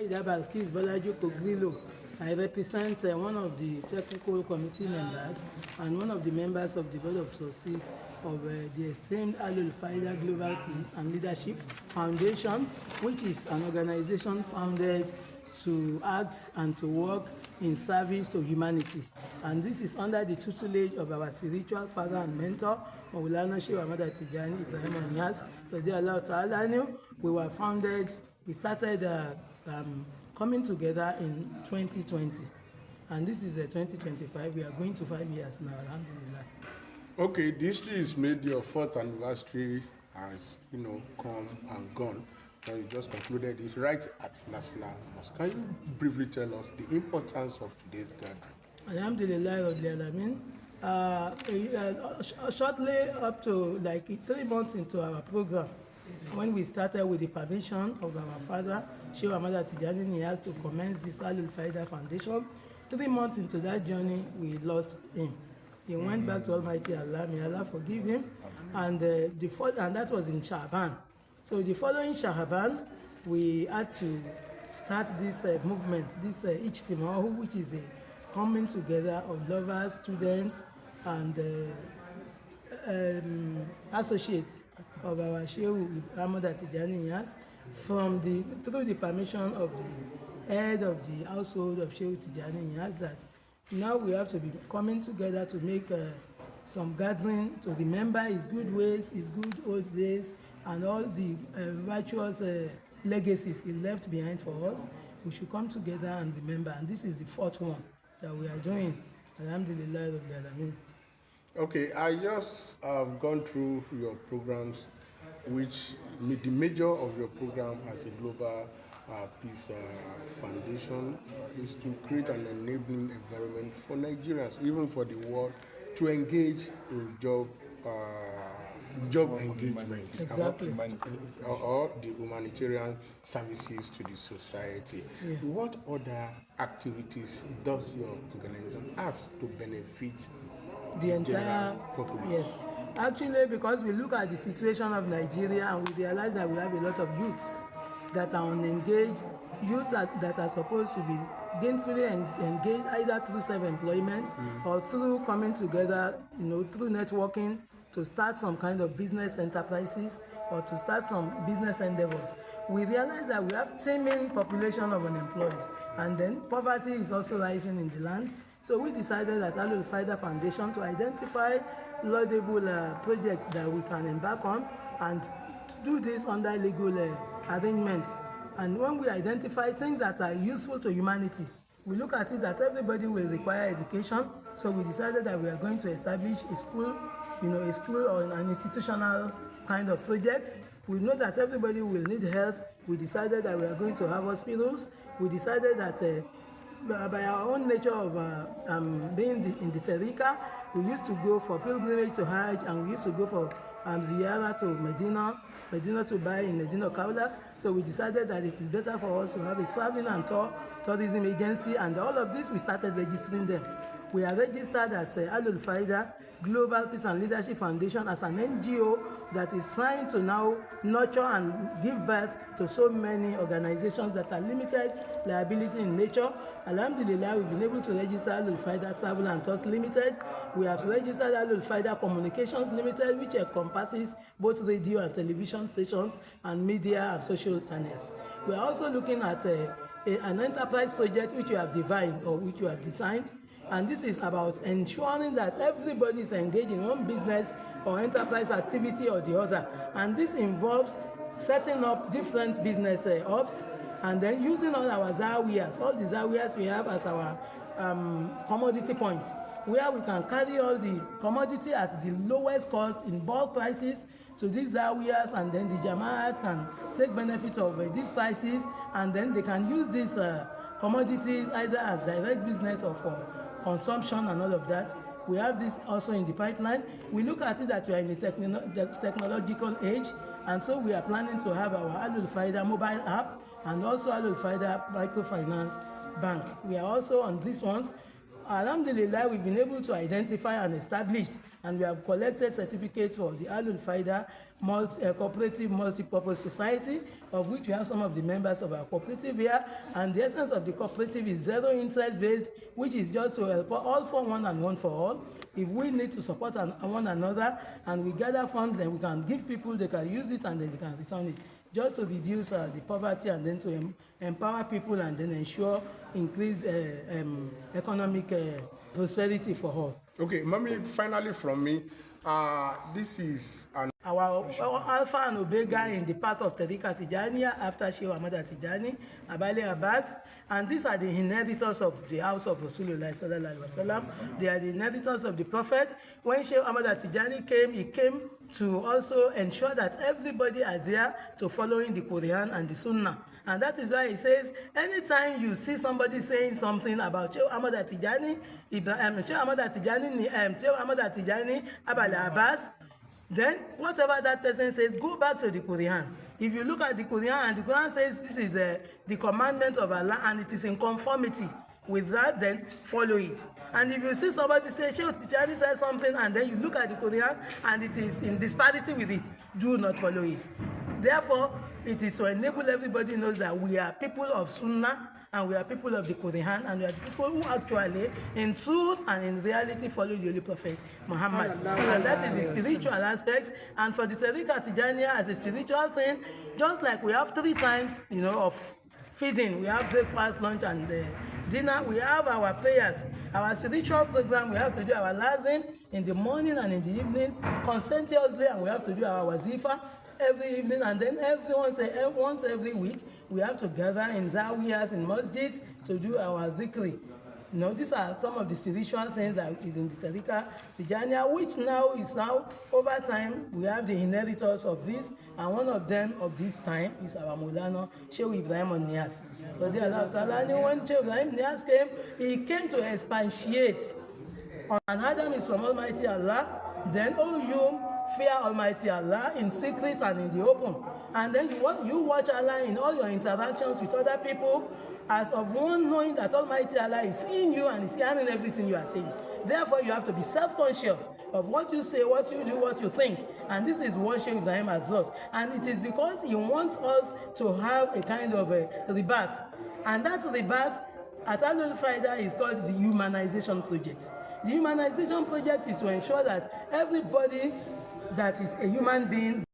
Sayyida Balkis Bolaji Kogrillo. I represent one of the technical committee members and one of the members of the board of trustees of the esteemed Ahlul Faida Global Peace and Leadership Foundation, which is an organization founded to act and to work in service to humanity. And this is under the tutelage of our spiritual father and mentor, Maulana Sheikh Ahmad Tijani Ibrahim Niasse, Radiyallahu Ta'ala Anhu. We started coming together in 2020. And this is 2025. We are going to 5 years now, alhamdulillah. Okay, this is made your 4th anniversary has, come and gone. So you just concluded it right at National Mosque. Can you briefly tell us the importance of today's gathering? Alhamdulillah, shortly up to like 3 months into our program, when we started with the permission of our father, Sheikh Ahmad Tijani Niasse, to commence this Ahlul Faida Foundation, 3 months into that journey, we lost him. He went back to Almighty Allah, may Allah forgive him, and that was in Sha'ban. So the following Sha'ban, we had to start this movement, this Ijtima, which is a coming together of lovers, students, and associates of our Sheikh Ahmad Tijani Niasse through the permission of the head of the household of Sheikh Tijani Niasse, that now we have to be coming together to make some gathering to remember his good ways, his good old days, and all the virtuous legacies he left behind for us. We should come together and remember, and this is the 4th one that we are doing. Alhamdulillah Rabbil Alameen. Okay, I just have gone through your programs, which the major of your program as a global peace foundation is to create an enabling environment for Nigerians, even for the world, to engage in job engagement, exactly, or the humanitarian services to the society. Yeah. What other activities does your organization have to benefit the entire population? Yes, actually, because we look at the situation of Nigeria and we realize that we have a lot of youths that are unengaged, youths that are supposed to be gainfully engaged either through self-employment or through coming together, through networking to start some kind of business enterprises or to start some business endeavors. We realize that we have teeming population of unemployed, and then poverty is also rising in the land. So we decided at Ahlul Faida Foundation to identify laudable projects that we can embark on and to do this under legal arrangements. And when we identify things that are useful to humanity, we look at it that everybody will require education. So we decided that we are going to establish a school or an institutional kind of project. We know that everybody will need health. We decided that we are going to have hospitals. We decided that by our own nature of being in the Tariqa, we used to go for pilgrimage to Hajj, and we used to go for ziyarah to Medina to buy in Medina Kaulak. So we decided that it is better for us to have a traveling and tourism agency, and all of this we started registering them. We are registered as Ahlul Faida Global Peace and Leadership Foundation as an NGO that is trying to now nurture and give birth to so many organizations that are limited liability in nature. Alhamdulillah, we've been able to register Ahlul Faida Travel and Tours Limited. We have registered Ahlul Faida Communications Limited, which encompasses both radio and television stations and media and social channels. We are also looking at an enterprise project which we have designed. And this is about ensuring that everybody is engaged in one business or enterprise activity or the other. And this involves setting up different business hubs and then using all our zawiyas, all the zawiyas we have as our commodity points, where we can carry all the commodity at the lowest cost in bulk prices to these zawiyas, and then the jama'ats can take benefit of these prices, and then they can use these commodities either as direct business or for consumption and all of that. We have this also in the pipeline. We look at it that we are in the technological age, and so we are planning to have our Ahlul Faida mobile app and also Ahlul Faida microfinance bank. We are also on these ones. Alhamdulillah, we've been able to identify and establish and we have collected certificates for the Ahlul Faida Cooperative Multi-Purpose Society, of which we have some of the members of our cooperative here. And the essence of the cooperative is zero interest based, which is just to help all for one and one for all. If we need to support one another and we gather funds, then we can give people, they can use it and then they can return it, just to reduce the poverty and then to empower people and then ensure increased economic prosperity for all. Okay, Mami, finally from me, this is an Our Alpha and Omega in the path of Tariqa Tijaniya after Sheikh Ahmad Tijani, Abale Abbas, and these are the inheritors of the house of Rasulullah sallallahu alaihi wasallam. They are the inheritors of the Prophet. When Sheikh Ahmad Tijani came, he came to also ensure that everybody are there to following the Quran and the Sunnah. And that is why he says, anytime you see somebody saying something about Sheikh Ahmad Tijani, Sheikh Ahmad Tijani, Abale Abbas, then whatever that person says, go back to the Quran. If you look at the Quran and the Quran says this is the commandment of Allah and it is in conformity with that, then follow it. And if you see somebody say, Sheikh Tijani says something, and then you look at the Quran and it is in disparity with it, do not follow it. Therefore, it is to enable everybody knows that we are people of Sunnah and we are people of the Quran, and we are the people who actually, in truth and in reality, follow the Holy Prophet Muhammad. And that is the spiritual aspect. And for the Tariqa Tijaniya as a spiritual thing, just like we have 3 times, of feeding, we have breakfast, lunch, and dinner. We have our prayers, our spiritual program. We have to do our lazim in the morning and in the evening conscientiously, and we have to do our wazifa every evening, and then once every week we have to gather in zawiyas, in masjids, to do our dhikri. These are some of the spiritual things that is in the Tariqa Tijaniya, which now over time we have the inheritors of this, and one of them of this time is our Maulana Sheikh Ibrahim Niyas. When Sheikh Ibrahim Niyas came, he came to expatiate on Adam is from Almighty Allah, then you fear Almighty Allah in secret and in the open. And then you watch Allah in all your interactions with other people as of one, knowing that Almighty Allah is seeing you and is hearing everything you are saying. Therefore, you have to be self-conscious of what you say, what you do, what you think. And this is what Sheikh Ibrahim has brought. And it is because he wants us to have a kind of a rebirth. And that rebirth at Ahlul Faida is called the Humanization Project. The Humanization Project is to ensure that everybody that is a human being